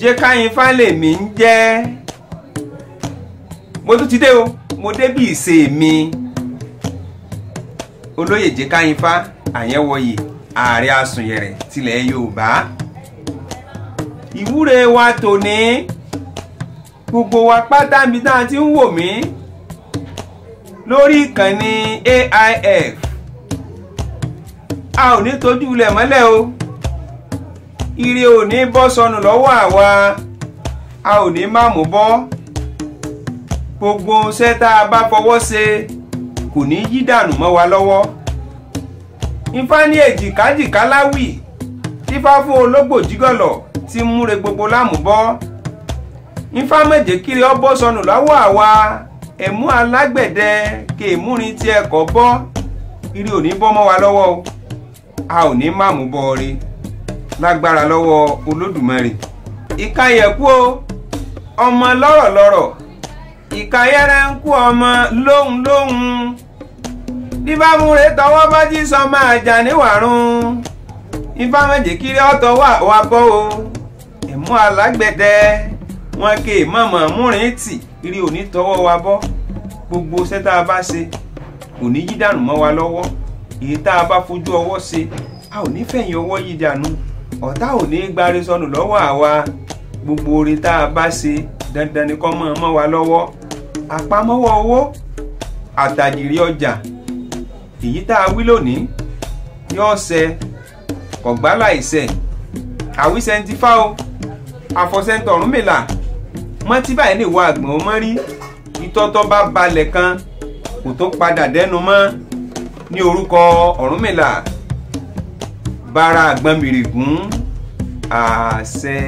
Jẹ́káyinfá lèmi ń jẹ́. Mo tún ti dé o, mo dé bí ìṣe mi. Olóyè Jẹ́káyinfá Àyẹ́wọyè ààrẹ Asùnyẹ̀rẹ̀ tilẹ̀ Yorùbá. Ìwúre wa tòní, gbogbo wa pátá mi tá ti ń wò mí lórí ìkànnì AIF. A ò ní tójú ilẹ̀ mọ́lẹ̀ o. Ire ò ní bọ́ sọnù lọ́wọ́ àwa. A ò ní má mú bọ́. Gbogbo iṣẹ́ tá a bá fọwọ́ ṣe kò ní yí dànù mọ́ wa lọ́wọ́. Ifá ní èjìkájìká láwì, tífá fún ológbò jígọ̀lọ̀ tí múre gbogbo lámùbọ́. Ifá méje kiri ọ bọ́ sọnù lọ́wọ́ àwa. Ẹ̀mú alágbẹ̀dẹ kèémúrin tí ẹ̀kọ́ bọ́. Ire ò ní bọ́ mọ́ wa lọ́wọ́ o. A ò ní má mú bọ́ rí lágbára lọ́wọ́ Olódùmarè. Ìkayẹ̀kú o, ọmọ lọ́rọ̀lọ́rọ̀. Ìkayẹ̀rẹ̀ ń kú ọmọ lóhùn lóhùn. Díbámúre tọwọ́ bá jí sọ máa jà níwàrún. Ifá méje kiri ọ̀tọ̀ wà bọ́ o. Ẹ̀mú alágbẹ̀dẹ wọn kè mọ̀mọ̀ múrin tì. Ire ò ní tọwọ́ wa bọ́. Gbogbo iṣẹ́ tá a bá ṣe kò ní yí dànù mọ́ wa lọ́wọ́. Èyí tá a bá fojú ọwọ́ ṣe a ò ní fẹ̀yìn ọwọ́ yí dànù. Ọ̀tá ò ní gbárí sọnù lọ́wọ́ àwa. Gbogbo oore tá a bá ṣe dandan ni kó mọ́ wa lọ́wọ́. Àpamọ́wọ́ owó àtàjìrí ọjà èyí tá a wí lónìí yóò ṣẹ kọ̀gbálà ìṣẹ. Àwíṣẹ́ ń ti fá o, àfọ̀ṣẹ́ntọ̀ Ọ̀rúnmìlà mọ́tí báyìí lè wọ àgbọ̀n ó mọ́ rí. Ìtọ́tọ́ bá balẹ̀ kan kò tó padà dẹ́nu mọ́. Ní orúkọ Ọ̀rúnmìlà bára àgbọn mìrìgún àṣẹ.